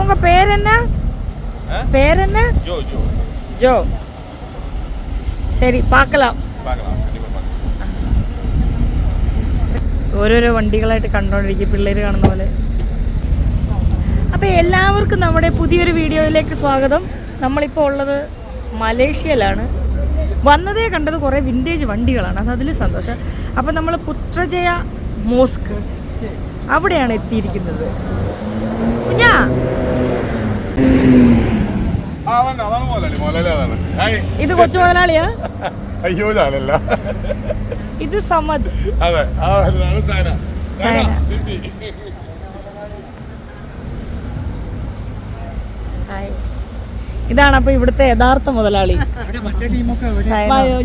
உங்க பேர் என்ன? பேர் என்ன? ஜோ. சரி, பார்க்கலாம். ഓരോരോ വണ്ടികളായിട്ട് കണ്ടോണ്ടിരിക്കും പിള്ളേർ കാണുന്ന പോലെ. അപ്പോൾ എല്ലാവർക്കും നമ്മുടെ പുതിയൊരു വീഡിയോയിലേക്ക് സ്വാഗതം. നമ്മളിപ്പോൾ ഉള്ളത് മലേഷ്യയിലാണ്. വന്നതേ കണ്ടത് കുറേ വിൻറ്റേജ് വണ്ടികളാണ്, അത് അതിൽ സന്തോഷം. അപ്പോൾ നമ്മൾ പുത്രജയ മോസ്ക് അവിടെയാണ് എത്തിയിരിക്കുന്നത്. കുഞ്ഞാ ഇത് കൊച്ചു മുതലാളിയാ? അയ്യോ, ഞാനല്ല. ഇത് സമദ്. അതെ, ഇതാണ് അപ്പൊ ഇവിടുത്തെ യഥാർത്ഥ മുതലാളി.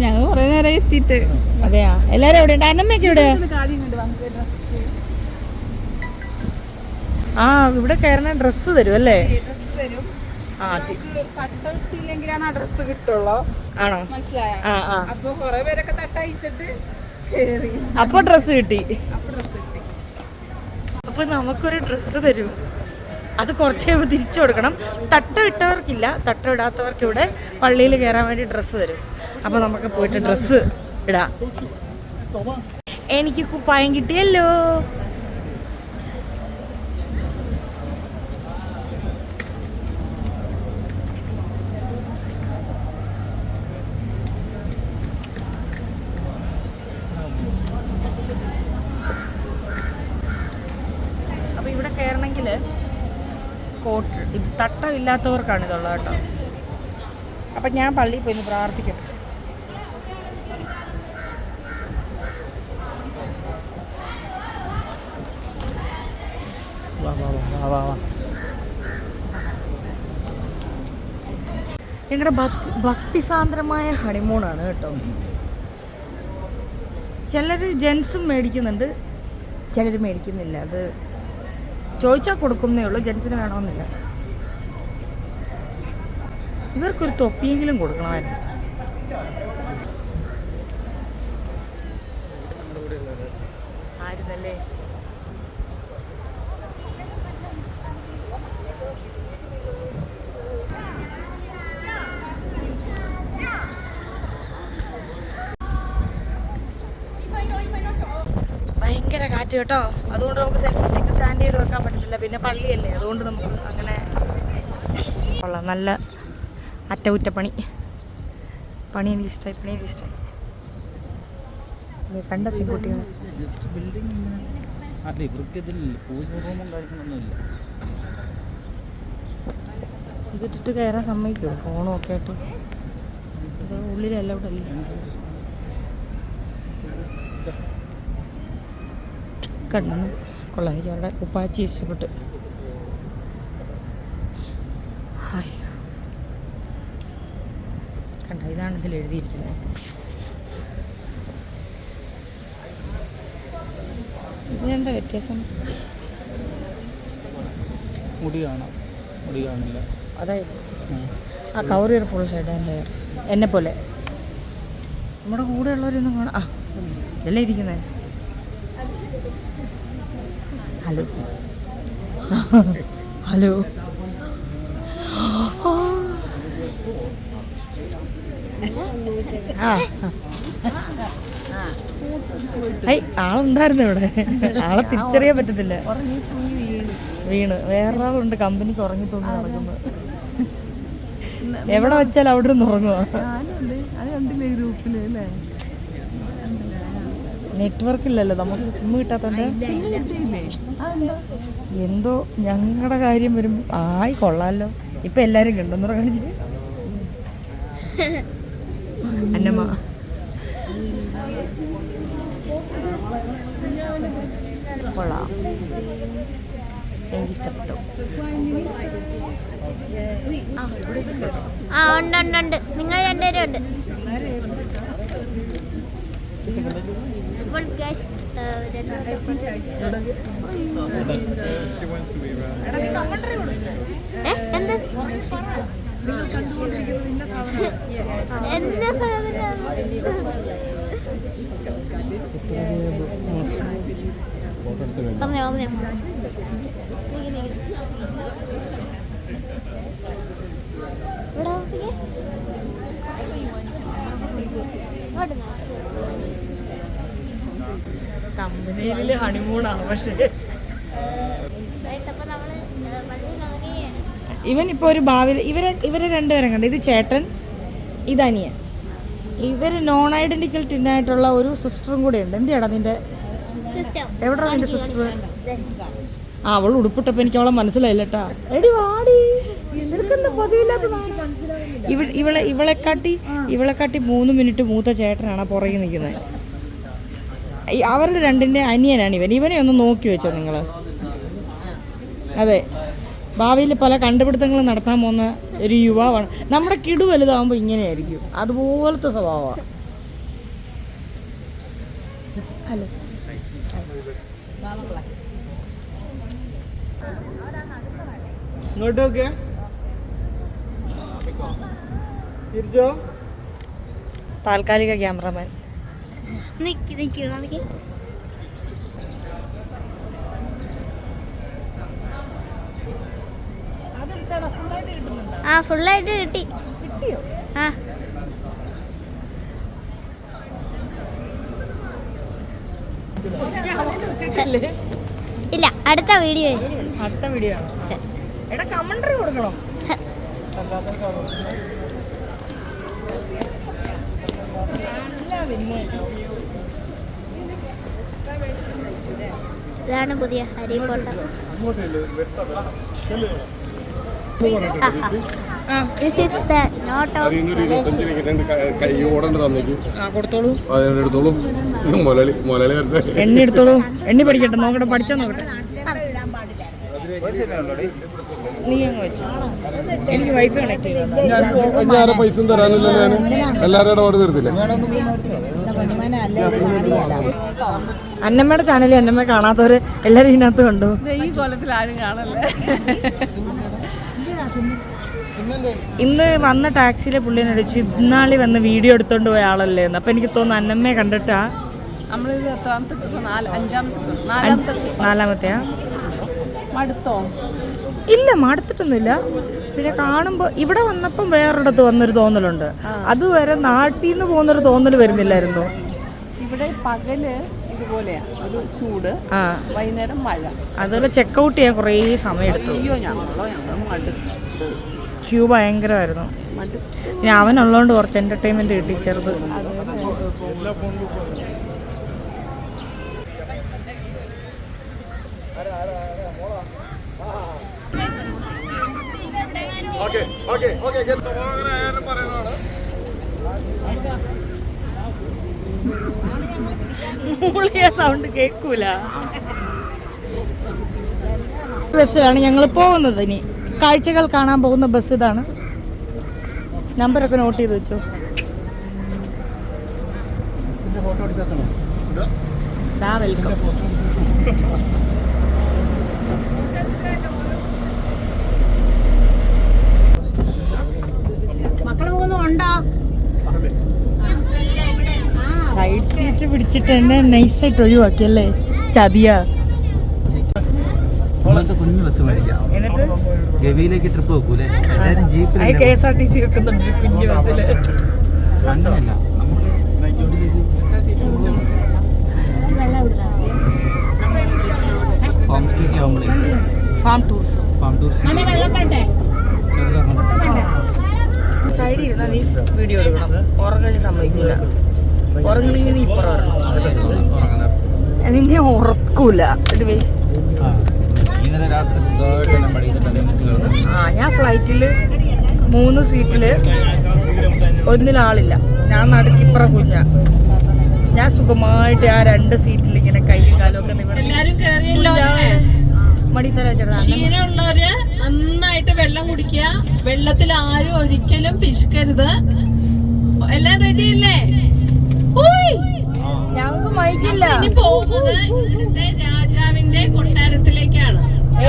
ഞങ്ങൾ കുറെ നേരം എത്തിയിട്ട്. അതെയാ, എല്ലാരും എവിടെ ഉണ്ട്? അന്നമ്മയൊക്കെ ഇവിടെ. ആ, ഇവിടെ കയറുന്ന ഡ്രസ്സ് തരും അല്ലേ? ആണോ? അപ്പൊ ഡ്രസ്സ് കിട്ടി. അപ്പൊ നമുക്കൊരു ഡ്രസ്സ് തരും, അത് കുറച്ച് കഴിയുമ്പോൾ തിരിച്ചു കൊടുക്കണം. തട്ട ഇട്ടവർക്കില്ല, തട്ട ഇടാത്തവർക്ക് ഇവിടെ പള്ളിയിൽ കയറാൻ വേണ്ടി ഡ്രസ്സ് തരും. അപ്പോൾ നമുക്ക് പോയിട്ട് ഡ്രസ്സ് ഇടാം. എനിക്ക് കുപ്പായം കിട്ടിയല്ലോ. അപ്പോൾ ഇവിടെ കയറണമെങ്കിൽ കോട്ട്, ഇത് തട്ടമില്ലാത്തവർക്കാണ് ഇതുള്ളത് കേട്ടോ. അപ്പം ഞാൻ പള്ളിയിൽ പോയി പ്രാർത്ഥിക്കട്ടെ. ഞങ്ങളുടെ ഭക്തിസാന്ദ്രമായ ഹണിമൂണാണ് കേട്ടോ. ചിലർ ജെൻസും മേടിക്കുന്നുണ്ട്, ചിലർ മേടിക്കുന്നില്ല. അത് ചോദിച്ചാൽ കൊടുക്കുന്നേ ഉള്ളൂ, ജെൻസിന് വേണമെന്നില്ല. ഇവർക്കൊരു തൊപ്പിയെങ്കിലും കൊടുക്കണമായിരുന്നു. ആയിരുന്നല്ലേ? ഭയങ്കര കാറ്റ് കേട്ടോ. അതുകൊണ്ട് നമുക്ക് സെൽഫി സ്റ്റിക്ക് സ്റ്റാൻഡ് ചെയ്ത് വെക്കാൻ പറ്റത്തില്ല. പിന്നെ പള്ളിയല്ലേ, അതുകൊണ്ട് നമുക്ക് അങ്ങനെ കൊള്ളാം. നല്ല അറ്റകുറ്റപ്പണി. പണി എനിക്ക് ഇഷ്ടമായി. നീ കണ്ട പെൺകുട്ടികളെ ഇതിട്ടിട്ട് കയറാൻ സമ്മതിക്കുമോ? ഫോണും ഒക്കെ ആയിട്ട്. ഇത് ഉള്ളിലല്ല ഇവിടെ അല്ലേ? കണ്ടെന്ന് കൊള്ളാം. എനിക്ക് അവിടെ ഉപ്പാച്ചി ഇഷ്ടപ്പെട്ട്. കണ്ട, ഇതാണ് ഇതിൽ എഴുതിയിരിക്കുന്നത്. ഇതിനെന്താ വ്യത്യാസം? മുടി കാണില്ല. അതായത് ആ കവർ ചെയ്ത ഫുൾ ഹെഡ് ആൻഡ് ഹെയർ എന്നെ പോലെ. നമ്മുടെ കൂടെ ഉള്ളവരൊന്നും കാണാം. ആ, ഇതല്ലേ ഇരിക്കുന്നത്. Hello hello. ആളുണ്ടായിരുന്നു ഇവിടെ, ആളെ തിരിച്ചറിയാൻ പറ്റത്തില്ല. വീണ് വേറൊരാളുണ്ട് കമ്പനിക്ക് ഉറങ്ങിത്തോണ്ട് നടക്കുന്നത്. എവിടെ വെച്ചാൽ അവിടെ നിന്ന് ഉറങ്ങുക. നെറ്റ്വർക്ക് ഇല്ലല്ലോ നമുക്ക്, സിം കിട്ടാത്തോണ്ട്. എന്തോ ഞങ്ങളുടെ കാര്യം വരുമ്പോൾ ആയി കൊള്ളാമല്ലോ. ഇപ്പൊ എല്ലാരും കണ്ടൊന്നൂറ കാണിച്ച് അന്നമ്മ. കൊള്ളാം, എനിക്കിഷ്ടപ്പെട്ടു. ഉണ്ട്. നിങ്ങൾ രണ്ടുപേരും ഉണ്ട്. എന്ത് പറഞ്ഞോ ഇവിടെ നോക്കിക്കേ. ഇങ്ങോട്ട് നോക്ക്. കമ്പനിയില് ഹണിമൂണാണ് പക്ഷേ Guys, അപ്പൊ നമ്മള് വണ്ടി കറങ്ങുകയാണ്. ഇവൻ ഇപ്പോൾ ഒരു ഭാവി ഇവരെ രണ്ടുപേരും കണ്ട്. ഇത് ചേട്ടൻ, ഇത് അനിയൻ. ഇവർ നോൺ ഐഡന്റിക്കൽ ടിന്നായിട്ടുള്ള ഒരു സിസ്റ്ററും കൂടെ ഉണ്ട്. എന്തിയാടാ നിന്റെ System. എവിടെയാ നിന്റെ സിസ്റ്റർ? ആ അവൾ ഉടുപ്പിട്ടപ്പോൾ എനിക്ക് അവളെ മനസ്സിലായില്ല കേട്ടാ. എടി വാടി, നിനക്കെന്താ പതിവില്ലാത്ത ഇവളെക്കാട്ടി 3 മിനിറ്റ് മൂത്ത ചേട്ടനാണ് പുറകെ നിൽക്കുന്നത്. അവരുടെ രണ്ടിൻ്റെ അനിയനാണ് ഇവനെ ഒന്ന് നോക്കി വെച്ചോ നിങ്ങൾ. അതെ, ഭാവിയിൽ പല കണ്ടുപിടുത്തങ്ങളും നടത്താൻ പോകുന്ന ഒരു യുവാവാണ്. നമ്മുടെ കിടു വലുതാകുമ്പോൾ ഇങ്ങനെയായിരിക്കും, അതുപോലത്തെ സ്വഭാവമാണ്. ഹലോ, ഇങ്ങോട്ടൊക്കെ ചിരിച്ചോ. താൽക്കാലിക ക്യാമറമാൻ. നിക്ക്. ആ ഫുള്ളായിട്ട് കിട്ടി. കിട്ടിയോ? ആ ഇല്ല, അടുത്ത വീഡിയോ. അടുത്ത വീഡിയോ ആണ്. എടാ കമന്ററി കൊടുക്കണം. ഇതാണ് പുതിയ Harry Potter. This is the note of കൊടുത്തോളൂ. മൊലയാളി എണ്ണി എടുത്തോളൂ. എണ്ണി പഠിക്കട്ടെ, നോക്കട്ടെ, പഠിച്ചാ നോക്കട്ടെ. നീ അങ്ങ് വെച്ചു. എനിക്ക് വൈഫ് കണക്ട് ചെയ്തു. ഞാൻ പൈസ തരാനില്ല, ഞാൻ എല്ലാവരുടെ ഓർഡർ തീർത്തില്ല. അന്നമ്മയുടെ ചാനലിൽ അന്നമ്മ കാണാത്തവര് എല്ലാരും ഇതിനകത്ത് കണ്ടു. ഈ കൊല്ലത്തിൽ ആരും കാണല്ലേ. ഇന്ന് വന്ന ടാക്സിയിലെ പുള്ളിനെ വിളിച്ച് ഇന്നാളി വന്ന് വീഡിയോ എടുത്തോണ്ട് പോയ ആളല്ലേ എന്ന്. അപ്പൊ എനിക്ക് തോന്നുന്നു അന്നമ്മയെ കണ്ടിട്ടാ. നമ്മളിത് എത്രാമത്തെ നാലാമത്തെയാ? മടുത്തോ? ഇല്ല, മടുത്തിട്ടൊന്നുമില്ല. പിന്നെ കാണുമ്പോൾ ഇവിടെ വന്നപ്പം വേറൊരിടത്ത് വന്നൊരു തോന്നലുണ്ട്. അതുവരെ നാട്ടിൽ നിന്ന് പോകുന്നൊരു തോന്നൽ വരുന്നില്ലായിരുന്നു. ഇവിടെ പകല് ഇതുപോലെയാ, ഒരു ചൂട്, വൈകുന്നേരം മഴ. അതുപോലെ ചെക്കൗട്ട് ചെയ്യാൻ കുറേ സമയം എടുത്തു. അയ്യോ, ഞങ്ങൾ മടുത്തു. ക്യൂ ഭയങ്കരമായിരുന്നു. പിന്നെ അവനുള്ളതുകൊണ്ട് കുറച്ച് എന്റർടൈൻമെന്റ് കിട്ടി, ചെറുത്. സൗണ്ട് കേൾക്കൂല. ബസ്സിലാണ് ഞങ്ങൾ പോകുന്നത്. ഇനി കാഴ്ചകൾ കാണാൻ പോകുന്ന ബസ് ഇതാണ്. നമ്പറൊക്കെ നോട്ട് ചെയ്ത് വെച്ചോ. വെൽക്കം. സൈഡ് സീറ്റ് പിടിച്ചിട്ട് എന്നെ നൈസായിട്ട് ഒഴിവാക്കിയല്ലേ, ചതിയാ. കുഞ്ഞു ബസ് മേടിക്കാം, എന്നിട്ട് ഗവിയിലേക്ക് ട്രിപ്പ് വെക്കൂലേ? KSRTC വെക്കുന്നുണ്ട് കുഞ്ഞു ബസ്സില്. അങ്ങനെയല്ല, ഹോം സ്റ്റേക്ക് ആവുമ്പോഴേ ഫാം ടൂറിസം. സൈഡിൽ ഇരുന്നാൽ നീ വീഡിയോ എടുക്കണം. ഉറങ്ങാൻ സമ്മതിക്കില്ല. ഉറങ്ങണമെങ്കിൽ നീ ഇപ്പുറം നിന്നെ ഉറക്കൂല. ഞാൻ ഫ്ലൈറ്റില് 3 സീറ്റില് ഒന്നിലാളില്ല. ഞാൻ നടുക്കിപ്പുറം കുഞ്ഞ. ഞാൻ സുഖമായിട്ട് ആ 2 സീറ്റിൽ ഇങ്ങനെ കൈയും കാലും ഒക്കെ ക്ഷീണമുള്ളവര് നന്നായിട്ട് വെള്ളം കുടിക്കുക. വെള്ളത്തിൽ ആരും ഒരിക്കലും പിശുക്കരുത്. എല്ലാം റെഡിയല്ലേ? ഞങ്ങൾക്ക് മൈക്കില്ല. ഇനി പോകുന്നത് ഇവിടുത്തെ രാജാവിന്റെ കൊട്ടാരത്തിലേക്കാണ്.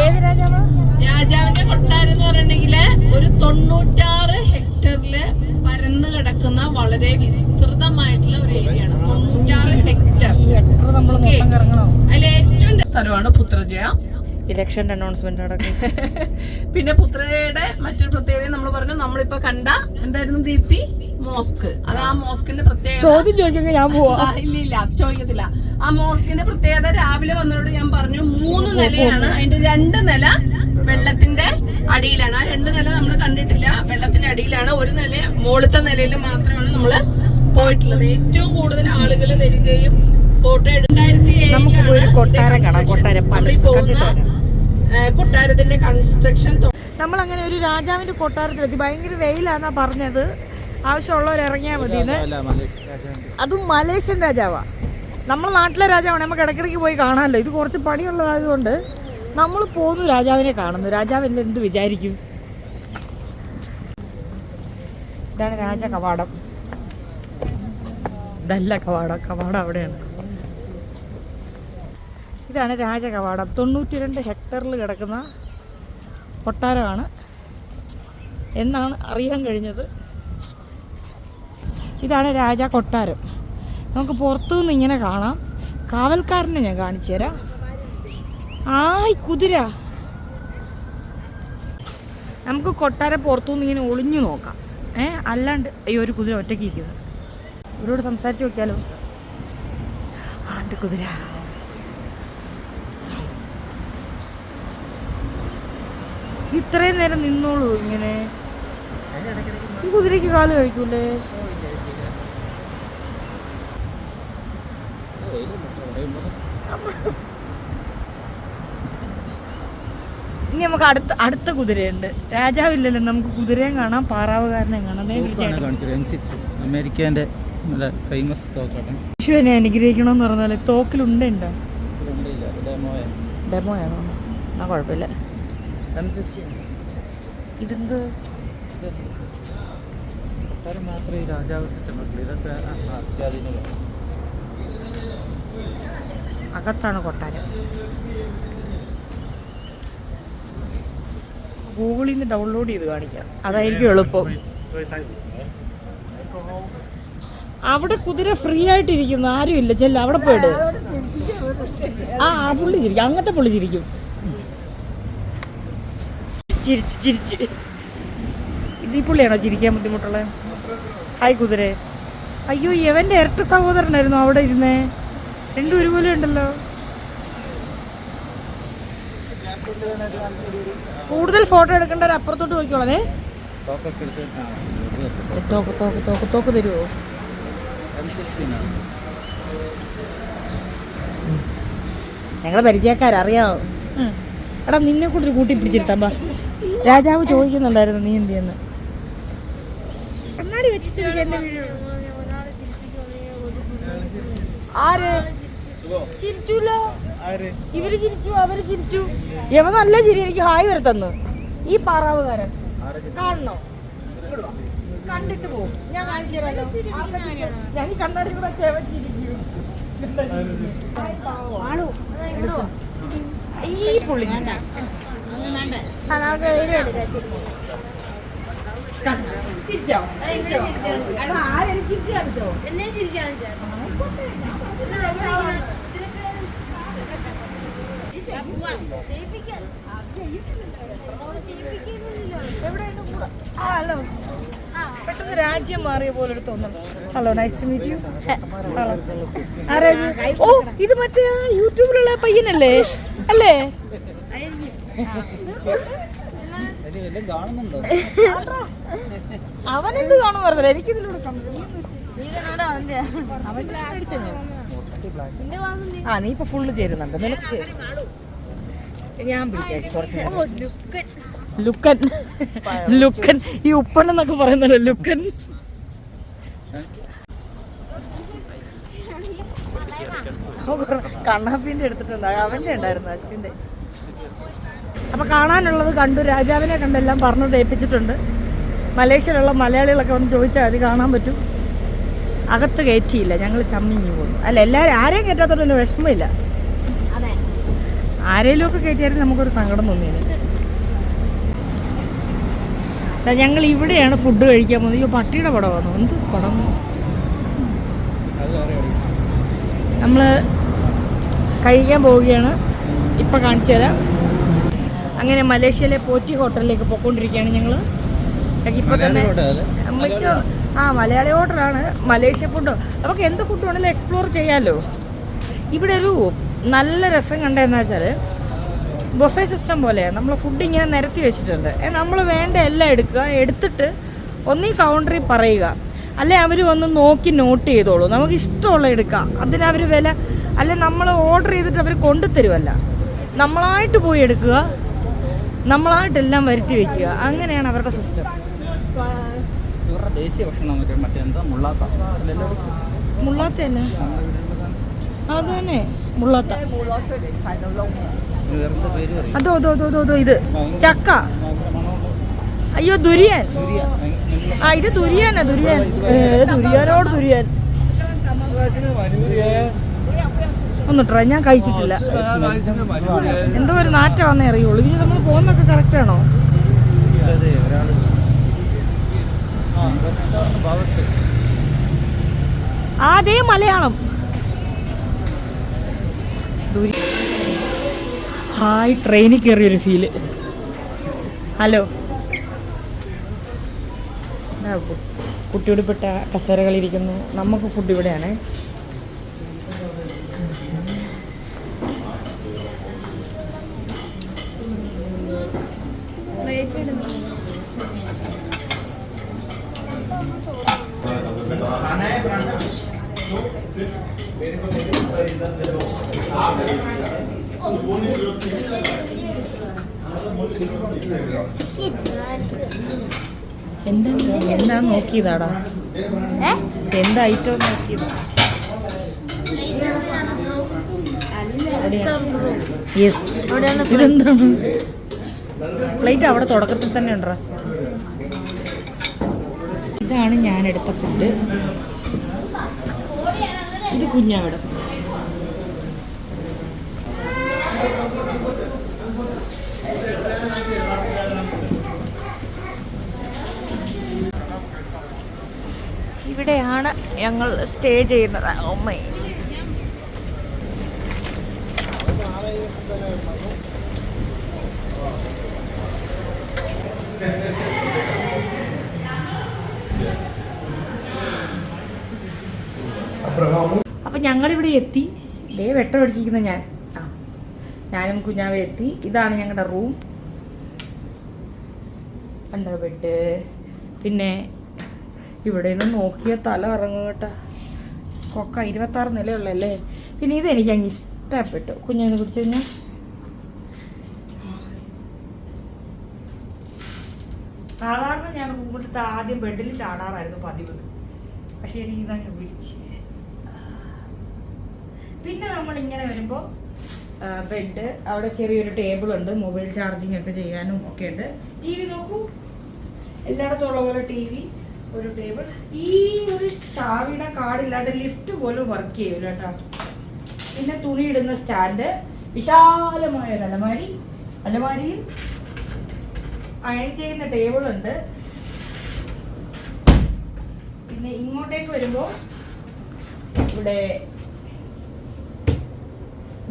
ഏത് രാജാവാ? രാജാവിന്റെ കൊട്ടാരം എന്ന് പറഞ്ഞിട്ടുണ്ടെങ്കില് ഒരു 96 ഹെക്ടറില് പരന്നു കിടക്കുന്ന വളരെ വിസ്തൃതമായിട്ടുള്ള ഒരു ഏരിയയാണ്. 96 ഹെക്ടർ. നമ്മൾ മൊത്തം കറങ്ങണോ? അതിൽ ഏറ്റവും സ്ഥലമാണ് പുത്രജയ. ഇലക്ഷൻ്റെ അനൗൺസ്മെന്റ് നടക്കും. പിന്നെ പുത്രയുടെ മറ്റൊരു പ്രത്യേകത നമ്മൾ പറഞ്ഞു, നമ്മളിപ്പോ കണ്ട എന്തായിരുന്നു ദീപ്തി, മോസ്ക്. അത് ആ മോസ്കിന്റെ പ്രത്യേകത. ചോദ്യം ചോദിക്കുമെങ്കിൽ ഞാൻ പോവാ. ഇല്ല ചോദിക്കത്തില്ല. ആ മോസ്കിന്റെ പ്രത്യേകത രാവിലെ വന്നതോട് ഞാൻ പറഞ്ഞു 3 നിലയാണ്. അതിന്റെ 2 നില വെള്ളത്തിന്റെ അടിയിലാണ്. ആ 2 നില നമ്മൾ കണ്ടിട്ടില്ല, വെള്ളത്തിന്റെ അടിയിലാണ്. ഒരു നില മുകളിലത്തെ നിലയിൽ മാത്രമാണ് നമ്മള് പോയിട്ടുള്ളത്. ഏറ്റവും കൂടുതൽ ആളുകൾ വരികയും ഫോട്ടോ നമുക്ക് പോയി ഒരു കൊട്ടാരം കാണാം. കൊട്ടാരം കൊട്ടാരത്തിന്റെ കൺസ്ട്രക്ഷൻ. നമ്മളങ്ങനെ ഒരു രാജാവിന്റെ കൊട്ടാരത്തിലെത്തി. ഭയങ്കര വെയിലാന്നാ പറഞ്ഞത്. ആവശ്യമുള്ളവർ ഇറങ്ങിയാൽ മതി. അതും മലേഷ്യൻ രാജാവാ. നമ്മുടെ നാട്ടിലെ രാജാവാണ്. നമുക്ക് ഇടയ്ക്കിടയ്ക്ക് പോയി കാണാമല്ലോ. ഇത് കുറച്ച് പണിയുള്ളതായതുകൊണ്ട് നമ്മൾ പോകുന്നു, രാജാവിനെ കാണുന്നു. രാജാവിൻ്റെ എന്ത് വിചാരിക്കും? ഇതാണ് രാജ കവാടം. ഇതല്ല കവാടം, കവാടം അവിടെയാണ്. ഇതാണ് രാജ കവാടം. 92 ഹെക്ടറിൽ കിടക്കുന്ന കൊട്ടാരമാണ് എന്നാണ് അറിയാൻ കഴിഞ്ഞത്. ഇതാണ് രാജ കൊട്ടാരം. നമുക്ക് പുറത്തുനിന്ന് ഇങ്ങനെ കാണാം. കാവൽക്കാരനെ ഞാൻ കാണിച്ചു തരാം. കുതിര. നമുക്ക് കൊട്ടാരം പുറത്തുനിന്ന് ഇങ്ങനെ ഒളിഞ്ഞു നോക്കാം. അല്ലാണ്ട് ഒരു കുതിര ഒറ്റയ്ക്ക് ഇരിക്കുന്നത്. ഇവരോട് സംസാരിച്ച് നോക്കിയാലോ? കുതിര. ഇത്രയും നേരം നിന്നോളൂ ഇങ്ങനെ. ഈ കുതിരയ്ക്ക് കാല് കഴിക്കൂലേ? ഇനി നമുക്ക് അടുത്ത കുതിരയുണ്ട്. രാജാവില്ലല്ലോ, നമുക്ക് കുതിരയും കാണാം, പാറാവുകാരനെ കാണാം. അമേരിക്കന്റെ ഫേമസ് തോക്കാണ്. വിഷുവിനെ അനുഗ്രഹിക്കണമെന്ന് പറഞ്ഞാൽ തോക്കിലുണ്ടോ? ഡെമോയാണോ? ആ കുഴപ്പമില്ല. ഇതെന്ത് മാത്രമേ രാജാവ് ഇതൊക്കെ അകത്താണ് കൊട്ടാരം. ഗൂഗിളിൽ നിന്ന് ഡൗൺലോഡ് ചെയ്ത് കാണിക്കാം, അതായിരിക്കും എളുപ്പം. അവിടെ കുതിര ഫ്രീ ആയിട്ടിരിക്കുന്നു, ആരും ഇല്ല. ചെല്ല അവിടെ പോയിട്ട് പുള്ളി ചിരിക്കും. അങ്ങനത്തെ പുള്ളി ചിരിക്കും. ചിരിച്ച് ഇത് ഈ പുള്ളിയാണോ ചിരിക്കാൻ ബുദ്ധിമുട്ടുള്ളത്? ഹായ് കുതിര. അയ്യോ, എവന്റെ ഇരട്ട സഹോദരനായിരുന്നു അവിടെ ഇരുന്നേ. രണ്ടും ഒരുപോലെ ഉണ്ടല്ലോ. കൂടുതൽ ഫോട്ടോ എടുക്കേണ്ട അപ്പുറത്തോട്ട് പോയിക്കോളേ. തോക്ക് തരുമോ? ഞങ്ങളെ പരിചയക്കാരറിയാമോ? എടാ, നിന്നെ കൂട്ടി കൂട്ടി പിടിച്ചിരുത്താ. രാജാവ് ചോദിക്കുന്നുണ്ടായിരുന്നു നീ എന്ത് ചെയ്യുന്നു. കണ്ണാടി വെച്ചിട്ട് ആര് ചിരിച്ചൂല്ലോ? ഇവര് ചിരിച്ചു, അവര് ചിരിച്ചു. യവ നല്ല ചിരി. എനിക്ക് ഹായ് വരെ തന്നു. ഈ പാറാവുകാരൻ കാണണോ? കണ്ടിട്ട് പോകും. ഞാൻ കാണിച്ചു തരാമല്ലോ. ഞാൻ ഈ കണ്ണാടി കൂടെ ചിരിക്കും. ഈ പുള്ളി ചിരിച്ചോ? ആരും ചിരിച്ചു കാണിച്ചോ? ഹലോ. പെട്ടെന്ന് രാജ്യം മാറിയ പോലെ തോന്നുന്നു. Hello, nice to meet you. ഓ, ഇത് മറ്റേ യൂട്യൂബിലുള്ള പയ്യനല്ലേ? അല്ലേ? അവനെന്ത് കാണും പറഞ്ഞത്? എനിക്കിതിലൂടെ നീ ഇപ്പൊ ഫുള്ള് ചേരുന്നുണ്ട്. നിനക്ക് ചേരും. ഞാൻ പിടിക്കാം കുറച്ച് നേരം. ലുക്കൻ ഈ ഉപ്പൻ എന്നൊക്കെ പറയുന്നല്ലോ, ലുക്കൻ. കണ്ണാപ്പിന്റെ എടുത്തിട്ടുണ്ട്, അവന്റെ ഉണ്ടായിരുന്നു, അച്ഛൻ്റെ. അപ്പൊ കാണാനുള്ളത് കണ്ടു. രാജാവിനെ കണ്ടെല്ലാം പറഞ്ഞിട്ട് ഏൽപ്പിച്ചിട്ടുണ്ട്. മലേഷ്യയിലുള്ള മലയാളികളൊക്കെ വന്ന് ചോദിച്ചാൽ അത് കാണാൻ പറ്റും. അകത്ത് കയറ്റിയില്ല, ഞങ്ങൾ ചമ്മിങ്ങി പോകുന്നു. അല്ല, എല്ലാവരും ആരെയും കയറ്റാത്തോണ്ട് വിഷമമില്ല. ആരെങ്കിലും ഒക്കെ കയറ്റിയാലും നമുക്കൊരു സങ്കടം തോന്നിയത്. ഞങ്ങൾ ഇവിടെയാണ് ഫുഡ് കഴിക്കാൻ പോകുന്നത്. അയ്യോ, പട്ടിയുടെ പടം വന്നു. എന്ത് പടം? നമ്മൾ കഴിക്കാൻ പോവുകയാണ്. ഇപ്പം കാണിച്ചു തരാം. അങ്ങനെ മലേഷ്യയിലെ പോറ്റി ഹോട്ടലിലേക്ക് പോയിക്കൊണ്ടിരിക്കുകയാണ് ഞങ്ങൾ. ഇപ്പോൾ തന്നെ മലയാളി ഹോട്ടലാണ്. മലേഷ്യ ഫുഡ് നമുക്ക് എന്ത് ഫുഡ് വേണമെങ്കിലും എക്സ്പ്ലോർ ചെയ്യാമല്ലോ. ഇവിടെ ഒരു നല്ല രസം കണ്ടതെന്ന് വെച്ചാൽ ബൊഫേ സിസ്റ്റം പോലെയാണ്. നമ്മൾ ഫുഡ് ഇങ്ങനെ നിരത്തി വെച്ചിട്ടുണ്ട്. നമ്മൾ വേണ്ട എല്ലാം എടുത്തിട്ട് ഒന്നീ കൗണ്ടറിൽ പറയുക, അല്ലെ അവർ വന്ന് നോക്കി നോട്ട് ചെയ്തോളൂ. നമുക്ക് ഇഷ്ടമുള്ള എടുക്കാം. അതിനവർ വില അല്ലെ നമ്മൾ ഓർഡർ ചെയ്തിട്ട് അവർ കൊണ്ടുതരുമല്ല, നമ്മളായിട്ട് പോയി എടുക്കുക, നമ്മളായിട്ടെല്ലാം വരുത്തി വയ്ക്കുക. അങ്ങനെയാണ് അവരുടെ സിസ്റ്റം. ഇവരുടെ ദേശീയ ഭക്ഷണം മറ്റേ എന്താ മുള്ളാത്ത മുള്ളാത്തല്ല, അത് തന്നെ മുള്ളാത്ത. അതോ ഇത് ചക്ക. അയ്യോ ദുരിയാൻ. ഇത് ദുരിയാനാ. ദുരിയാനോട് ദുരിയാൻ ഒന്ന് ട്രൈ. ഞാൻ കഴിച്ചിട്ടില്ല. എന്തോ ഒരു നാറ്റം വന്നേ അറിയുള്ളൂ. ഇത് നമ്മൾ പോകുന്നൊക്കെ കറക്റ്റാണോ? അതേ മലയാളം. ഹായ്, ട്രെയിനിൽ കയറിയൊരു ഫീല്. ഹലോ, കുട്ടിയോടിപ്പെട്ട കസേരകളിരിക്കുന്നു. നമുക്ക് ഫുഡ് ഇവിടെയാണ്. എന്താ നോക്കിയതാടാ? എന്താ ഐറ്റം നോക്കിയതാ? യെസ്. ഇതെന്താണ്? പ്ലേറ്റ് അവിടെ തുടക്കത്തിൽ തന്നെ ഉണ്ടോ? ഇതാണ് ഞാനെടുത്ത ഫുഡ്. ഇത് കുഞ്ഞാവിടെ ഫുഡ്. ഇവിടെയാണ് ഞങ്ങൾ സ്റ്റേ ചെയ്യുന്നത്. അമ്മേ, അപ്പം ഞങ്ങളിവിടെ എത്തി. ദേ വെട്ടം അടിച്ചിരിക്കുന്ന ഞാനും കുഞ്ഞാവെ എത്തി. ഇതാണ് ഞങ്ങളുടെ റൂം. കണ്ടോ ബെഡ്. പിന്നെ ഇവിടെ നിന്ന് നോക്കിയ തല ഇറങ്ങും കേട്ടോ. കൊക്ക 26 നിലയുള്ളല്ലേ. പിന്നെ ഇതെനിക്ക് അങ്ങ് ഇഷ്ടപ്പെട്ടു. കുഞ്ഞിനെ പിടിച്ചു കഴിഞ്ഞാൽ സാധാരണ ഞാൻ റൂമിലത്തെ ആദ്യം ബെഡിൽ ചാടാറായിരുന്നു പതിവ്. പക്ഷേ എനിക്ക് ഇതങ്ങ് പിടിച്ച്. പിന്നെ നമ്മളിങ്ങനെ വരുമ്പോൾ ബെഡ്, അവിടെ ചെറിയൊരു ടേബിളുണ്ട്, മൊബൈൽ ചാർജിങ് ഒക്കെ ചെയ്യാനും ഒക്കെ ഉണ്ട്. ടി വി നോക്കൂ, എല്ലായിടത്തും ഉള്ള പോലെ ടി വി, ഒരു ടേബിൾ. ഈ ഒരു ചാവിയുടെ കാർഡില്ലാണ്ട് ലിഫ്റ്റ് പോലും വർക്ക് ചെയ്യൂല കേട്ടോ. പിന്നെ തുണി ഇടുന്ന സ്റ്റാൻഡ്, വിശാലമായ ഒരു അലമാരിയിൽ അയൺ ചെയ്യുന്ന ടേബിളുണ്ട്. പിന്നെ ഇങ്ങോട്ടേക്ക് വരുമ്പോൾ ഇവിടെ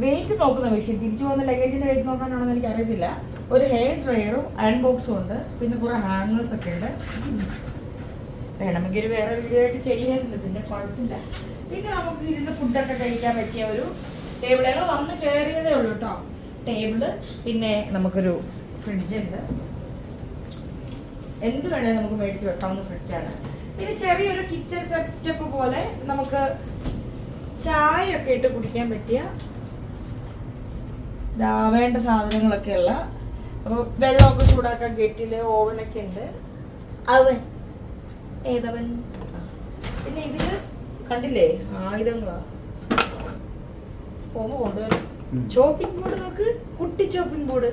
വെയിറ്റ് നോക്കുന്ന മെഷീൻ, തിരിച്ചു പോകുന്ന ലഗേജിന്റെ വെയിറ്റ് നോക്കാനാണെന്ന് എനിക്ക് അറിയത്തില്ല. ഒരു ഹെയർ ഡ്രയറും അയൺ ബോക്സും ഉണ്ട്. പിന്നെ കുറെ ഹാങ്ങേഴ്സ് ഒക്കെ ഉണ്ട്. വേണമെങ്കിൽ ഒരു വേറെ വീഡിയോ ആയിട്ട് ചെയ്യാറുണ്ട്, പിന്നെ കുഴപ്പമില്ല. പിന്നെ നമുക്ക് ഇരുന്ന് ഫുഡൊക്കെ കഴിക്കാൻ പറ്റിയ ഒരു ടേബിൾ. ഞങ്ങൾ വന്ന് കയറിയതേ ഉള്ളൂ കേട്ടോ. ടേബിള്, പിന്നെ നമുക്കൊരു ഫ്രിഡ്ജുണ്ട്. എന്ത് വേണേലും നമുക്ക് മേടിച്ച് വെക്കാവുന്ന ഫ്രിഡ്ജാണ്. പിന്നെ ചെറിയൊരു കിച്ചൺ സെറ്റപ്പ് പോലെ നമുക്ക് ചായ ഒക്കെ ഇട്ട് കുടിക്കാൻ പറ്റിയ വേണ്ട സാധനങ്ങളൊക്കെ ഉള്ള. അപ്പോൾ വെള്ളമൊക്കെ ചൂടാക്കാൻ കെറ്റില്, ഓവനൊക്കെ ഉണ്ട്. അവൻ ഏതവൻ. പിന്നെ ഇതില് കണ്ടില്ലേ ആയുധങ്ങളാ. പോകുമ്പോ കൊണ്ടുവരും. ചോപ്പിംഗ് ബോർഡ് നോക്ക്, കുട്ടി ചോപ്പിംഗ് ബോർഡ്.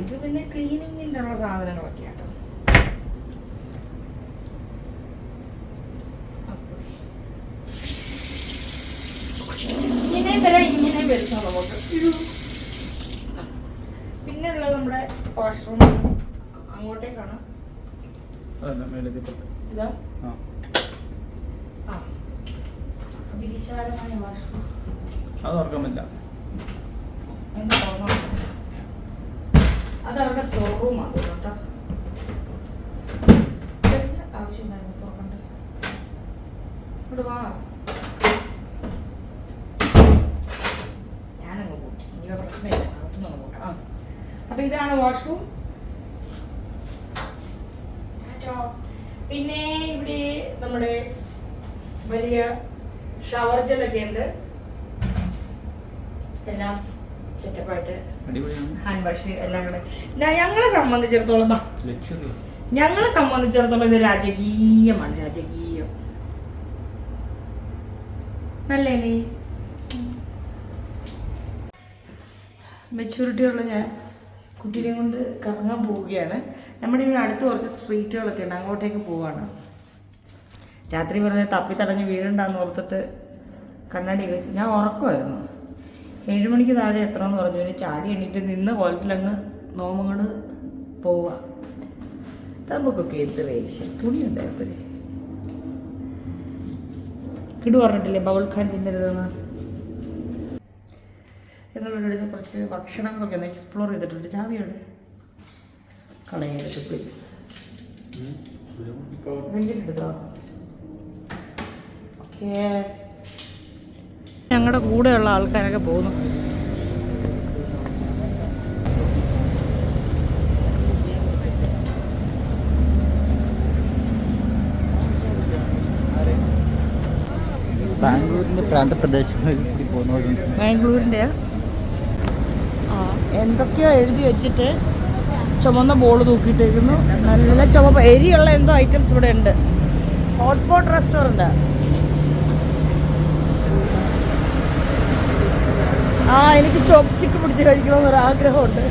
ഇത് പിന്നെ ക്ലീനിങ്ങിൻ്റെ ഉള്ള സാധനങ്ങളൊക്കെ ആട്ടോ. ഇങ്ങനെ വരും നമുക്ക്. പിന്നെ ഉള്ളത് നമ്മുടെ വാഷ്റൂം. അങ്ങോട്ടേക്കാണ് ഇതാ. അതിവിശാലമായ വാഷ്റൂം. അത് ഓർക്കാൻ പറ്റില്ല. അത് അവരുടെ സ്റ്റോർ റൂമാണ് കേട്ടോ. ആവശ്യമുണ്ടായിരുന്നു തുറക്കണ്ട്. ഇവിടെ വാ, ഞാനങ്ങ് കൂട്ടി. ഇനി പ്രശ്നമില്ല, അകത്തുനിന്ന് നോക്കാം. അപ്പൊ ഇതാണ് വാഷ്റൂം. പിന്നെ ഇവിടെ നമ്മുടെ വലിയ ഷവർ ജെല്ലൊക്കെ ഉണ്ട്. എല്ലാം സെറ്റപ്പായിട്ട് ഹാൻഡ് വാഷ് എല്ലാം കൂടെ. ഞങ്ങളെ സംബന്ധിച്ചിടത്തോളം ഇത് രാജകീയമാണ്. രാജകീയം നല്ലേ. മെച്യൂരിറ്റി ഉള്ള ഞാൻ കുട്ടീനെ കൊണ്ട് കറങ്ങാൻ പോവുകയാണ്. നമ്മുടെ ഇവിടെ അടുത്ത് കുറച്ച് സ്ട്രീറ്റുകളൊക്കെ ഉണ്ട്, അങ്ങോട്ടേക്ക് പോവാണ്. രാത്രി വെറുതെ തപ്പി തടഞ്ഞ് വീഴണ്ടെന്ന് ഓർത്തിട്ട് കണ്ണാടി വെച്ച് ഞാൻ ഉറക്കമായിരുന്നു. 7 മണിക്ക് താഴെ എത്തണമെന്ന് പറഞ്ഞു. ഇനി ചാടി എണ്ണീറ്റ് നിന്ന കോലത്തിലങ്ങ് നോമങ്ങോട് പോവുക. നമുക്കൊക്കെ എന്ത് വേഷം തുണി ഉണ്ടായപ്പോഴേ കിടു പറഞ്ഞിട്ടില്ലേ ബൗൾ ഖാൻ തിന്നരുതെന്ന്. ഞങ്ങളുടെ അടുത്ത് കുറച്ച് ഭക്ഷണങ്ങളൊക്കെ ഒന്ന് എക്സ്പ്ലോർ ചെയ്തിട്ടുണ്ട്. ചാവിയോടെ കളയെടുത്ത് പ്ലീസ്. എടുത്തോ. ഓക്കേ, ഞങ്ങളുടെ കൂടെയുള്ള ആൾക്കാരൊക്കെ പോകുന്നു. ബാംഗ്ലൂരിൻ്റെ പ്രാന്തപ്രദേശങ്ങളിൽ കൂടി പോകുന്നവരുണ്ട്. ബാംഗ്ലൂരിൻ്റെ എന്തൊക്കെയോ എഴുതി വെച്ചിട്ട് ചുമന്ന ബോർഡ് തൂക്കിയിട്ടേക്കുന്നു. നല്ല ചുമപ്പ് എരിയുള്ള എന്തോ ഐറ്റംസ് ഇവിടെ ഉണ്ട്. Hot pot restaurant. എനിക്ക് ചോപ്സ്റ്റിക്ക് പിടിച്ച് കഴിക്കണമെന്നൊരു ആഗ്രഹമുണ്ട്.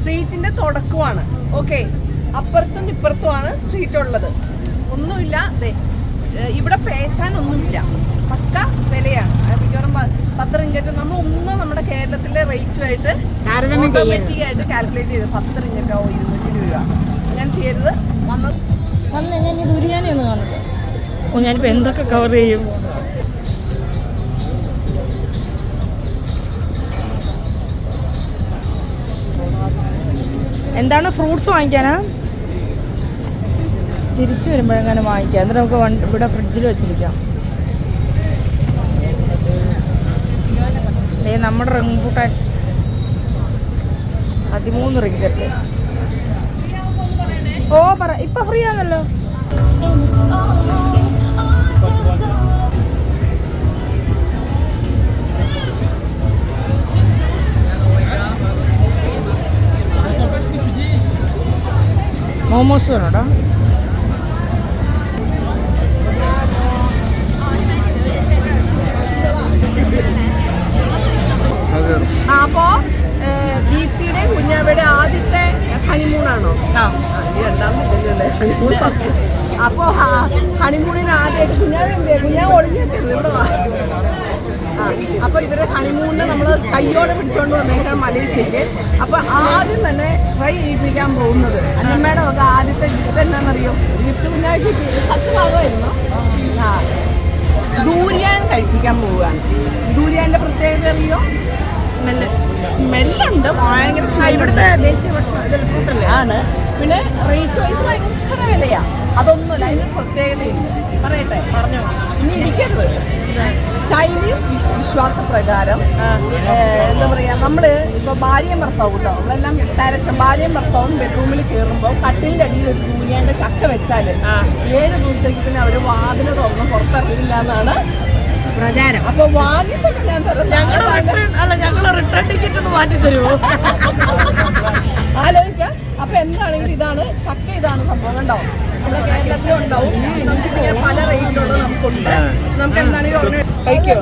സ്ട്രീറ്റിന്റെ തുടക്കമാണ്. ഓക്കെ, അപ്പുറത്തും ഇപ്പുറത്തുമാണ് സ്ട്രീറ്റ് ഉള്ളത്. ഒന്നുമില്ല, ഇവിടെ പേശാനൊന്നുമില്ല. പക്ക വിലയാണ്. മിക്കവാറും 10 റിങ്കറ്റ്. നമ്മൾ ഒന്നും നമ്മുടെ കേരളത്തിലെ റേറ്റുമായിട്ട് ഓട്ടോമാറ്റിക്കായിട്ട് കാൽക്കുലേറ്റ് ചെയ്ത് 10 റിങ്കറ്റോ 200 രൂപ അങ്ങനെ ചെയ്തത് വന്ന് ഞാൻ ബിരിയാണി ഒന്ന് കാണില്ല. ഞാനിപ്പോൾ എന്തൊക്കെ കവർ ചെയ്യും. എന്താണ് ഫ്രൂട്ട്സ് വാങ്ങിക്കാനാ? തിരിച്ചു വരുമ്പോഴെങ്ങനെ വാങ്ങിക്കാം. എന്നിട്ട് നമുക്ക് ഇവിടെ ഫ്രിഡ്ജിൽ വെച്ചിരിക്കാം. നമ്മുടെ റംബൂട്ടാൻ 13 റിങ്കറ്റ്. ഓ പറ, ഇപ്പൊ ഫ്രീ ആണല്ലോ. മോമോസ് വേണോടാ? അപ്പോ ദീപ്തിയുടെ കുഞ്ഞാവയുടെ ആദ്യത്തെ ഹണിമൂണാണോ? Honeymoon first. അപ്പോ ഹണിമൂണിന് ആദ്യമായിട്ട് കുഞ്ഞാവ് ഒളിഞ്ഞേക്കരുത് ഇവിടെ വാ. അപ്പൊ ഇവരെ ഹണിമൂണിന് നമ്മൾ കയ്യോടെ പിടിച്ചോണ്ട് വന്നേക്കാണ് മലേഷ്യക്ക്. അപ്പൊ ആദ്യം തന്നെ ട്രൈ ചെയ്യിപ്പിക്കാൻ പോകുന്നത് അന്നമ്മയുടെ ഒക്കെ ആദ്യത്തെ ഗിഫ്റ്റ് എന്നാണെന്നറിയോ? ഗിഫ്റ്റ് കുഞ്ഞാവയ്ക്ക് 10 ഭാഗമായിരുന്നു. ദൂരിയാൻ കഴിപ്പിക്കാൻ പോവുകയാണ്. ദൂരിയാന്റെ പ്രത്യേകത അറിയോ? സ്മെല്ലുണ്ട്, ഭയങ്കര ആണ്. പിന്നെ റേറ്റ് വൈസ് ഭയങ്കര വിലയാ. അതൊന്നുമല്ല, അതിന് പ്രത്യേകതയുണ്ട്. പറയട്ടെ, പറഞ്ഞോ. ഇനി ഇരിക്കരുത്. ചൈനീസ് വിശ്വാസപ്രകാരം എന്താ പറയാ, നമ്മള് ഇപ്പൊ ഭാര്യയും ഭർത്താവും കേട്ടോ, നമ്മളെല്ലാം ഡയറക്റ്റ് ഭാര്യയും ഭർത്താവും ബെഡ്റൂമിൽ കയറുമ്പോൾ കട്ടിലിന്റെ അടിയിൽ ഒരു ദൂരിയാന്റെ ചക്ക വെച്ചാല് 7 ദിവസത്തേക്ക് പിന്നെ അവര് വാതില് തുറന്ന് പുറത്തിറങ്ങില്ല എന്നാണ് പ്രചാരം. അപ്പൊ വാങ്ങിച്ചൊക്കെ ഞാൻ തരാം. ഞങ്ങള് റിട്ടേൺ ടിക്കറ്റ് ഒന്ന് മാറ്റി തരുമോ? ആലോചിക്കാം. അപ്പൊ എന്താണെങ്കിലും ഇതാണ് ചക്ക, ഇതാണ് സംഭവം. ഉണ്ടാവും നമ്മുടെ കേരളത്തിലും ഉണ്ടാവും. നമുക്ക് ചെയ്യാൻ പല റേറ്റിലുള്ളത് നമുക്കുണ്ട്. നമുക്ക് എന്താണെങ്കിലും കഴിക്കോ?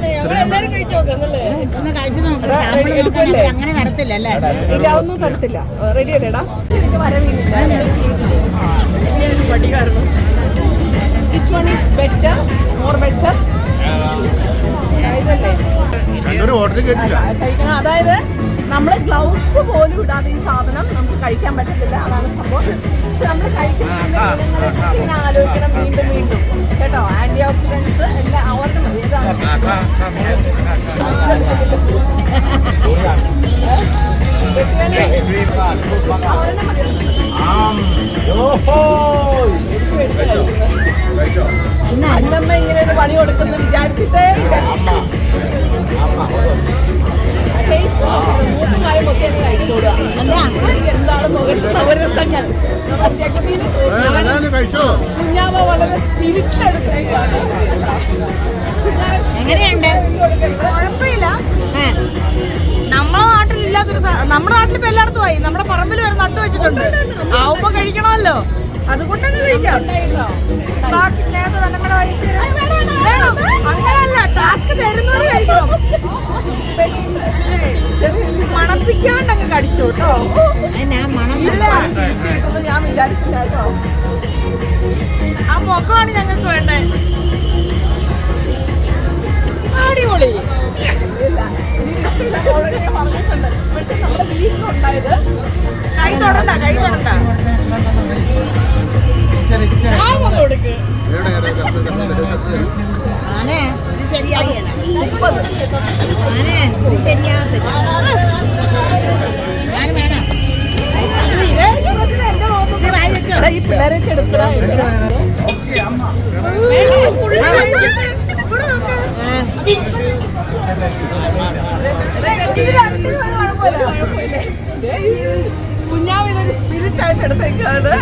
ഇല്ല, ഒന്നും തരത്തില്ല. റെഡി അല്ലേടാ? എനിക്ക് വരവില്ല. Which one is better? More better? കഴിക്കണം. അതായത് നമ്മള് ഗ്ലൗസ് പോലും ഇടാതെ ഈ സാധനം നമുക്ക് കഴിക്കാൻ പറ്റത്തില്ല. അതാണ് സംഭവം. പക്ഷെ നമ്മൾ കഴിക്കുന്നതിന്റെ ഗുണങ്ങളെ ആലോചിക്കണം വീണ്ടും വീണ്ടും കേട്ടോ. ആന്റി ഓക്സിഡൻസ് എല്ലാം അവർക്ക് മതി. അന്നമ്മ ഇങ്ങനെ ഒരു പണി കൊടുക്കുന്ന വിചാരിച്ചിട്ടേ കഴിച്ചോടുക. എന്താണ് നവരസങ്ങൾ കുഞ്ഞാവ വളരെ സ്പിരിറ്റ് എടുത്തേക്കാണ്. എങ്ങനെയുണ്ട്? കുഴപ്പമില്ല. നമ്മളെ നാട്ടിലില്ലാത്തൊരു നമ്മുടെ നാട്ടിൽ ഇപ്പൊ എല്ലായിടത്തും ആയി. നമ്മുടെ പറമ്പിൽ വരെ നട്ടു വെച്ചിട്ടുണ്ട്. ആവുമ്പോ കഴിക്കണമല്ലോ, അതുകൊണ്ടൊക്കെ കഴിക്കാം. ബാക്കി സ്നേഹത്തെ തന്നെ കൂടെ വേണം. അങ്ങനെയല്ല, ടാസ്ക് തരുന്നത് കഴിക്കണം. മണപ്പിക്കാണ്ട് അങ്ങ് കടിച്ചു കേട്ടോ. ഞാൻ വിചാരിച്ചില്ല കേട്ടോ. ആ മുഖമാണ് ഞങ്ങൾക്ക് വേണ്ടേ. അടിപൊളി. പറഞ്ഞിട്ടുണ്ട്. പക്ഷെ നമ്മുടെ വീട്ടിലുണ്ടായത് കൈ തൊടണ്ട, കൈ തൊടണ്ട. കൊടുക്ക്. ഈ പിള്ളേരൊക്കെ എടുക്കുക. കുഞ്ഞാവ് ഇതൊരു സ്പിരിറ്റ് ആയിട്ട് എടുത്തേക്കാണ്.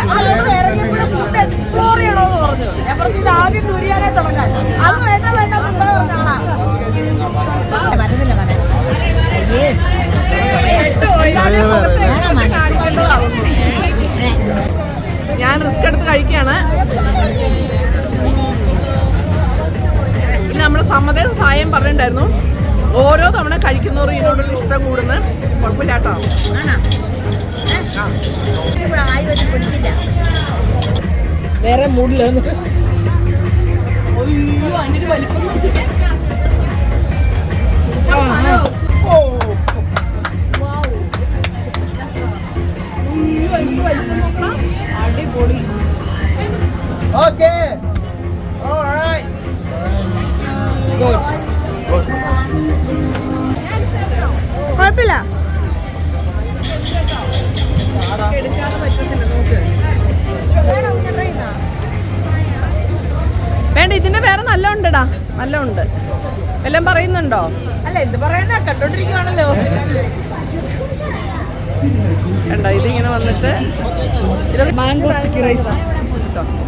എക്സ്പ്ലോർ ചെയ്യണോന്ന് പറഞ്ഞു. ഞാൻ പറഞ്ഞു ഇത് ആദ്യം ദുരിയാനെ തുടങ്ങാൻ. അത് വേണ്ട വേണ്ട പറഞ്ഞ ആളാ. ഞാൻ റിസ്ക് എടുത്ത് കഴിക്കുകയാണ്. ഇല്ല, നമ്മുടെ സമ്മതം സായം പറഞ്ഞിട്ടുണ്ടായിരുന്നു ഓരോ തവണ കഴിക്കുന്നവർ ഇതിനോടുള്ള ഇഷ്ടം കൂടുന്ന. കുഴപ്പമില്ല കേട്ടോ. വേറെ മൂഡിലാണ്. അയ്യോ, അതിൻ്റെ ഒരു വലിപ്പം നോക്കിയിട്ട്. അടിപൊളി. കുഴപ്പമില്ല. എടുക്കാതെ പറ്റത്തില്ല. നോക്ക്. വേണ്ട, ഇതിന്റെ വേറെ നല്ല ഉണ്ടടാ. നല്ല ഉണ്ട്. എല്ലാം പറയുന്നുണ്ടോ? അല്ല, എന്ത് പറയാനാ, കണ്ടോണ്ടിരിക്കുവാണല്ലോ. കണ്ടോ, ഇതിങ്ങനെ വന്നിട്ട് മാംഗോ സ്റ്റിക്കി റൈസ്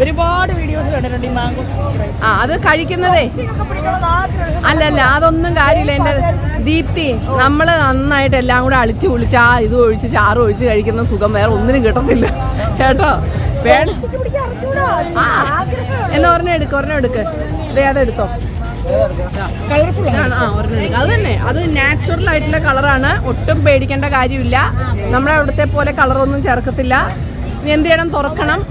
ഒരുപാട് വീഡിയോസ് കണ്ടിട്ടുണ്ട്. ഈ മാംഗോ സ്റ്റിക്കി റൈസ് അത് കഴിക്കുന്നതേ അല്ലല്ല, അതൊന്നും കാര്യമില്ല. എൻ്റെ ദീപ്തി, നമ്മള് നന്നായിട്ട് എല്ലാം കൂടെ അളിച്ചു പൊളിച്ച് ഇത് ഒഴിച്ച് ചാറ് ഒഴിച്ച് കഴിക്കുന്ന സുഖം വേറെ ഒന്നിനും കിട്ടത്തില്ല കേട്ടോ. എന്നാ ഒരെണ്ണം എടുക്ക്. ഇതേ അതെടുത്തോ. ഇതാണ് ഒരെണ്ണം എടുക്കുക. അത് തന്നെ, അത് നാച്ചുറൽ ആയിട്ടുള്ള കളറാണ്. ഒട്ടും പേടിക്കേണ്ട കാര്യമില്ല. നമ്മുടെ അവിടുത്തെ പോലെ കളറൊന്നും ചേർക്കത്തില്ല. ഇനി എന്ത് ചെയ്യണം? തുറക്കണം.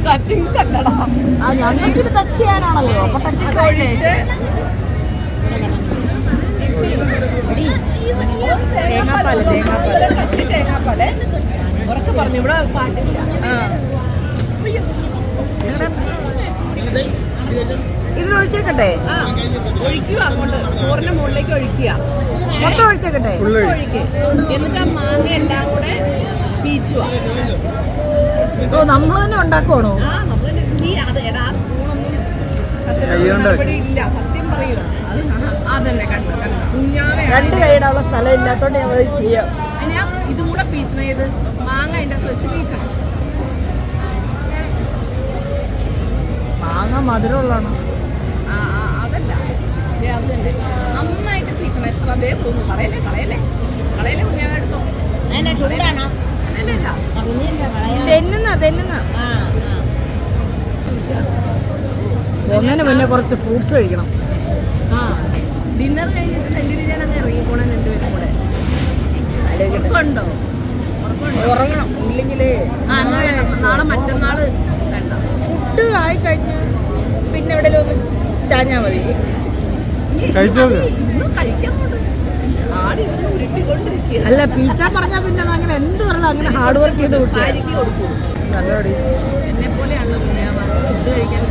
ടച്ചിങ്സ് അല്ലടാ, ഞങ്ങൾക്ക് ഇത് ടച്ച് ചെയ്യാനാണല്ലോ. അപ്പൊ ടച്ചിങ്സ് ഒഴിച്ച് തേങ്ങാപ്പാല് ഉറക്കെ പറഞ്ഞു. ഇവിടെ പാട്ടില്ല. ഇതിലൊഴിച്ചേക്കട്ടെ. ഒഴിക്കുക, അങ്ങോട്ട് ചോറിന്റെ മുകളിലേക്ക് ഒഴിക്കുക. മൊത്തം ഒഴിച്ചേക്കട്ടെ. ഒഴിക്കുക. എന്നിട്ട് ആ മാങ്ങ എല്ലാം കൂടെ പീച്ചുക. ഓ, നമ്മൾ തന്നെ ഉണ്ടാക്കുവാണോ? ഇല്ല, സത്യം പറയുക. അതന്നെ കണ്ടു കുഞ്ഞാവേ. രണ്ട് കൈയിടാനുള്ള സ്ഥലം ഇല്ലാത്തോണ്ട് ഞാൻ ചെയ്യാം. ഞാൻ ഇതും കൂടെ പീച്ചണം. ഏത് മാങ്ങ അതിൻ്റെ അകത്ത് വെച്ച് പീച്ചണം. മാങ്ങ മധുരമുള്ളതാണോ? അതല്ല, അത് തന്നെ നന്നായിട്ട് പീച്ചണം. എത്ര അതേ പോകുന്നു. കളയല്ലേ കുഞ്ഞാവ എടുത്തോ. ചൂടാണോ? അല്ലല്ല, തെന്നുന്ന ഒന്നിന് മുന്നേ കുറച്ച് ഫ്രൂട്ട്സ് കഴിക്കണം. ആ ഡിന്നർ കഴിഞ്ഞിട്ട് നെല്ലിരിക്കാൻ അങ്ങ് ഇറങ്ങിക്കോണം രണ്ടുപേരും കൂടെ. ഉറപ്പുണ്ടോ? ഉറങ്ങണം, ഇല്ലെങ്കിലേ നാളെ മറ്റന്നാള് വേണ്ട. ഫുഡ് ആയി കഴിഞ്ഞ് പിന്നെ എവിടെയെങ്കിലും ഒന്ന് ചാഞ്ഞാൽ മതി. ഇന്നും കഴിക്കാൻ പോകണ്ട. ആടിരുന്ന് ഉരുട്ടിക്കൊണ്ടിരിക്കുക. അല്ല പീച്ചാൻ പറഞ്ഞാൽ പിന്നെ അങ്ങനെ എന്ത് പറഞ്ഞാൽ അങ്ങനെ ഹാർഡ് വർക്ക് ചെയ്ത് വിട്ടു. ആയിരിക്കും കൊടുക്കൂ. നല്ലപടി എന്നെ പോലെയാണല്ലോ പിന്നെ ഫുഡ് കഴിക്കാൻ.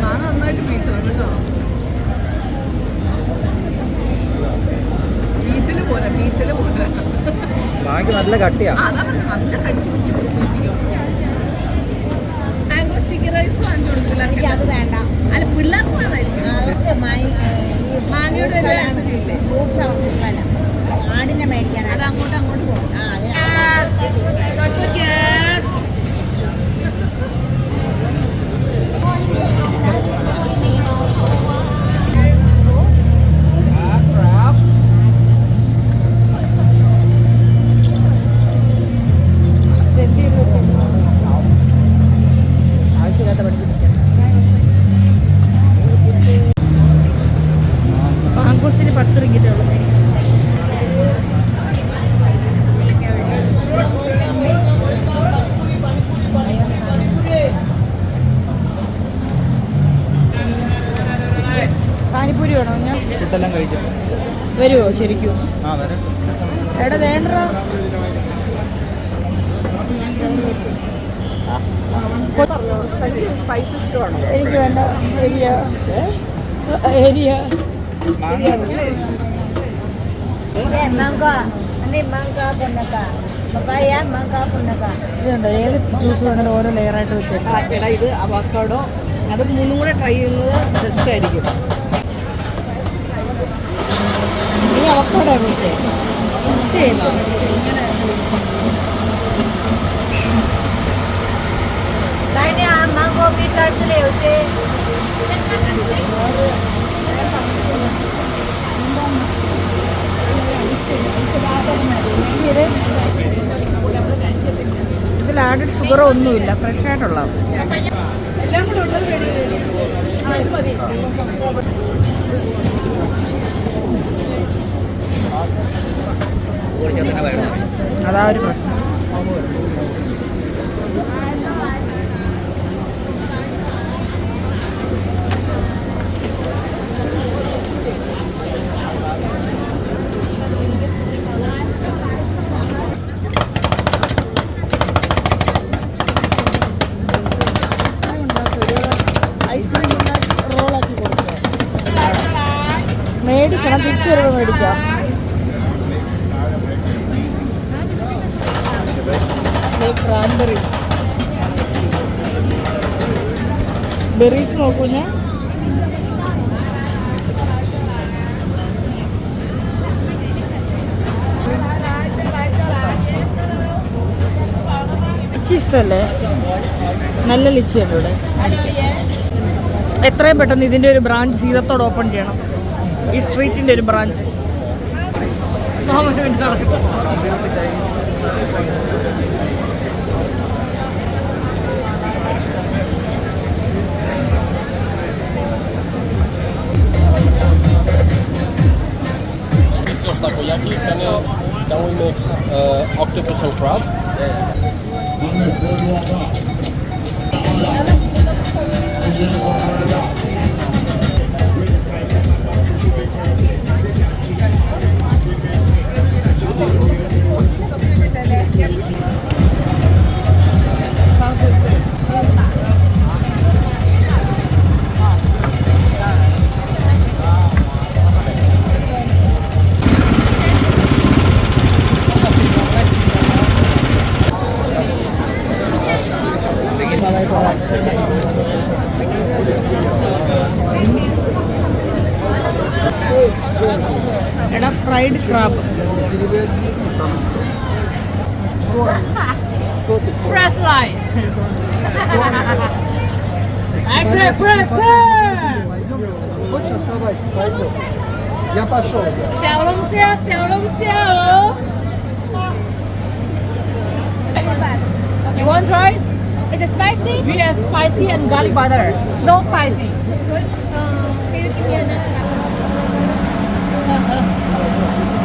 നന്നായിട്ട് പീച്ചണം കേട്ടോ. ബീച്ചില് പോരാ. നല്ല കട്ടിയാ. അതാ നല്ല കടിച്ചു പിടിച്ച് കൊടുപ്പിച്ചിരിക്കും. മാംഗോ സ്റ്റിക്കി റൈസ് വാങ്ങിച്ചു കൊടുക്കില്ല. എനിക്ക് അത് വേണ്ട. അല്ല പിള്ളേർക്ക് വേണമായിരിക്കും. മാങ്ങയുടെ ഇല്ലേ ഫ്രൂട്ട്സ് അവർക്ക് ഇഷ്ടമല്ല. ആടിനെ മേടിക്കാൻ അത് അങ്ങോട്ട് പോകും. ആവശ്യമില്ലാത്ത പണിക്ക് നിൽക്കണം. മാങ്കോസിന് 10 റിംഗിറ്റേ ഉള്ളൂ. പാനിപ്പൂരി വേണോ? ഞാൻ ഫുഡെല്ലാം കഴിച്ചു. വരുമോ ശരിക്കും? ആ വരാം. എടാ വേണ്ട, സ്പൈസ് ഇഷ്ടമാണോ? എനിക്ക് വേണ്ട. ഏരിയ ഇതുണ്ട്. ഏത് ജ്യൂസ് വേണമെങ്കിലും ഓരോ ലെയറായിട്ട് വെച്ചേക്കാം. എടാ ഇത് അവക്കാഡോ. അത് മൂന്നും കൂടെ ട്രൈ ചെയ്യുന്നത് ബെസ്റ്റ് ആയിരിക്കും. നീ അവക്കാഡോ കുറിച്ചേ മിക്സ് ചെയ്യുന്നോ? mango pizza ले उसे ഇതിൽ ആഡഡ് ഷുഗറോ ഒന്നുമില്ല, ഫ്രഷ് ആയിട്ടുള്ള. അതാ ഒരു പ്രശ്നം. മേടിക്കണം, തിരിച്ചു വരുമ്പോൾ മേടിക്കാം. ക്രാൻബെറി ബെറീസ് നോക്കൂ. ഞാൻ ലിച്ചി ഇഷ്ടമല്ലേ? നല്ല ലിച്ചിയുണ്ട് ഇവിടെ. എത്രയും പെട്ടെന്ന് ഇതിൻ്റെ ഒരു ബ്രാഞ്ച് സീതത്തോട് ഓപ്പൺ ചെയ്യണം. ഈ സ്ട്രീറ്റിൻ്റെ ഒരു branch. Takoyaki, then we mix octopus and crab. എടാ fried crab, fresh line. Хочешь оставайся, пойдем. Я пошел. 小龙虾，小龙虾哦。You want to try? Is it spicy? We have spicy and garlic butter. No spicy. Good. Can you give me another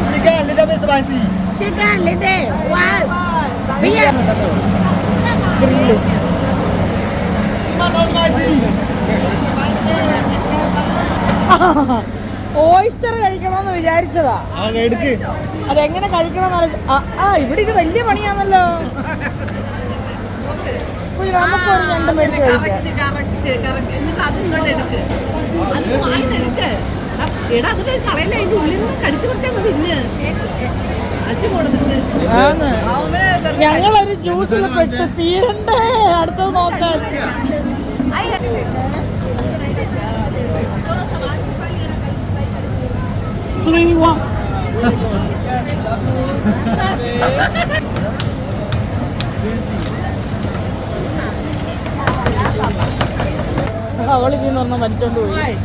Chicken little bit spicy. Chicken little. Wow. Beer. Grill. No spicy. Oyster കഴിക്കണമെന്ന് വിചാരിച്ചതാ. എടുക്ക്. അതെങ്ങനെ കഴിക്കണമെന്ന് ഇവിടെ ഇത് വലിയ പണിയാണല്ലോ. നമുക്കൊരു 2 minute കഴിക്കാം. എന്നിട്ട് അത് ഇങ്ങോട്ട് എടുക്ക്. അത് വാങ്ങിയെടുക്ക്. എടാ അത് കളയല്ല, അതിന്റെ ഉള്ളിൽ നിന്ന് കടിച്ചു പറിച്ചാൽ മതി. ഇന്ന് കാശ് കൊടുത്തിട്ട് ആന്ന്. ഞങ്ങളൊരു ജ്യൂസിൽ പെട്ട് തീരണ്ടേ. അടുത്തത് നോക്കാൻ. അവളിന്ന് പറഞ്ഞ വലിച്ചോണ്ട് പോയി.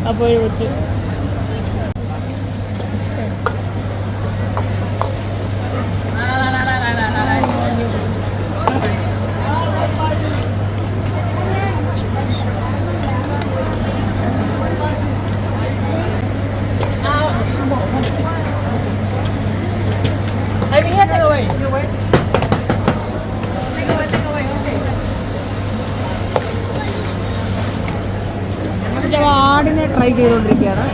അപ്പോൾ വെച്ച് ആടിനെ ട്രൈ ചെയ്തുകൊണ്ടിരിക്കുകയാണ്.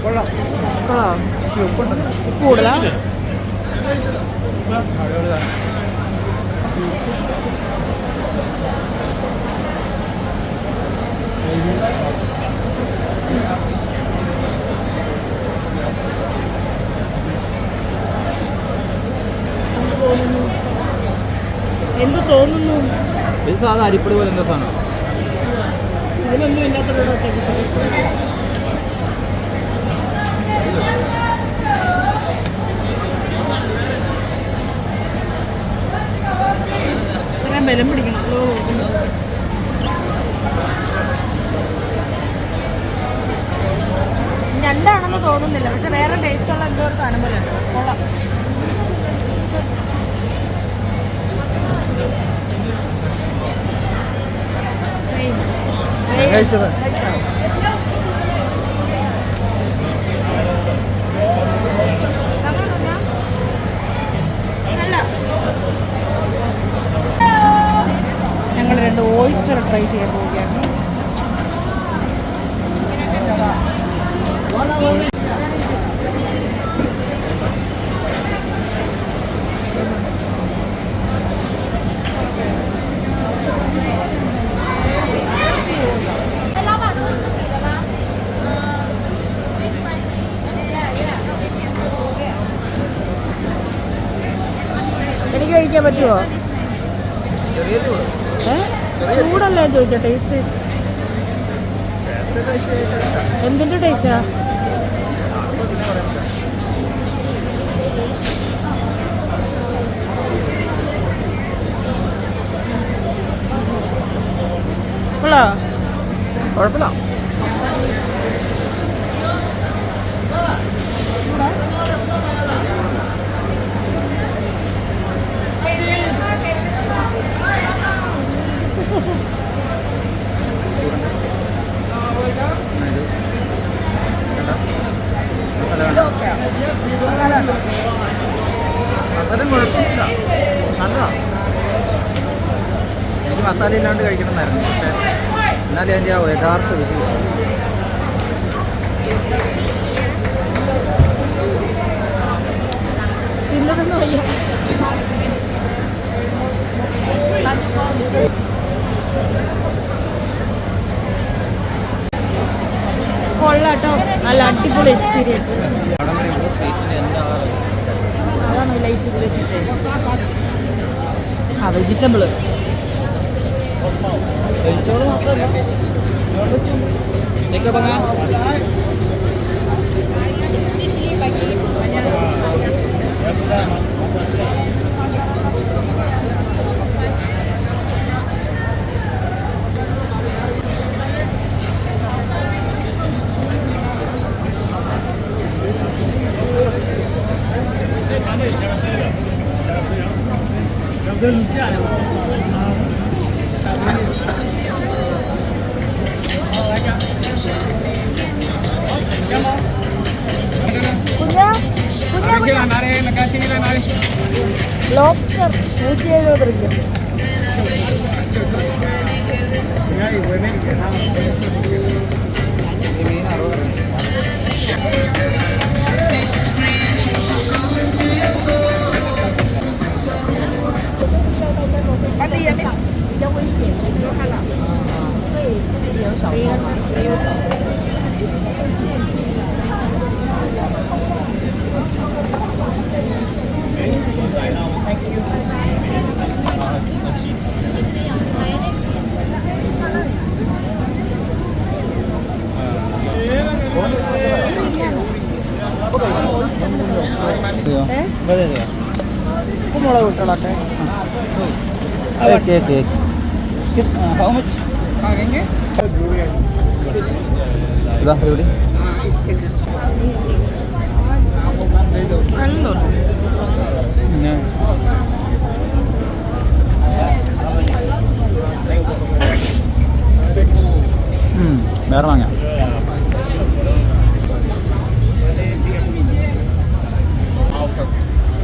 കൊള്ളാം. ഉപ്പ് കൂടുതലാ? എന്ത് തോന്നുന്നു? ഇത് സാധാ അരിപ്പൊടി പോലെ എന്താ സാധനം? ഇതിലൊന്നും ഇല്ലാത്തവരോട് ഇത്രയും ബലം പിടിക്കണമല്ലോ. രണ്ടാണെന്ന് തോന്നുന്നില്ല, പക്ഷെ വേറെ ടേസ്റ്റുള്ള എന്തോ ഒരു സാധനം പോലെ ഉണ്ട്. കൊള്ളാം. കഴിച്ചത് ഞങ്ങൾ 2 ഓയിസ്റ്റർ ട്രൈ ചെയ്യാൻ പോവുകയാണ്. എനിക്ക് കഴിക്കാൻ പറ്റുമോ? ചൂടല്ലേ ചോദിച്ച ടേസ്റ്റ്? എന്തിൻ്റെ ടേസ്റ്റാ? കുഴപ്പമില്ല. മസാലയും കുഴപ്പമില്ല, നല്ലതാണ്. എനിക്ക് മസാല ഇല്ലാണ്ട് കഴിക്കണമെന്നായിരുന്നു, പക്ഷേ എന്നാലും അതിൻ്റെ ആ യഥാർത്ഥ രുചി തിന്നതെന്ന് വയ്യ. കൊള്ളാട്ടോ, നല്ല അടിപൊളി എക്സ്പീരിയൻസ്. അതാണ് ലൈറ്റ് ഉദ്ദേശിച്ചത്. വെജിറ്റബിള് മാത്രമല്ല. മുളക് വിട്ടോളട്ടെ. How much? ഇതാ എവിടെ വേറെ വാങ്ങാം.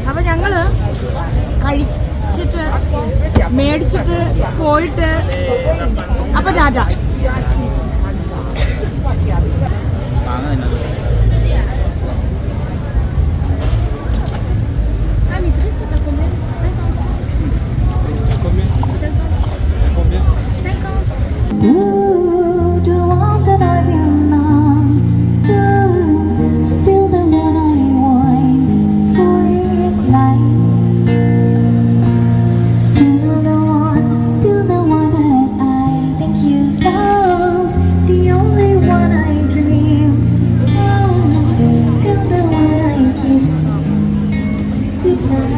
അപ്പൊ ഞങ്ങള് കഴിച്ചിട്ട് മേടിച്ചിട്ട് പോയിട്ട് അപ്പൊ ടാറ്റ. വാങ്ങാൻ Do want that I belong to, still the one I want for life, still the one that I think you love, the only one I dream of, still the one I kiss goodnight.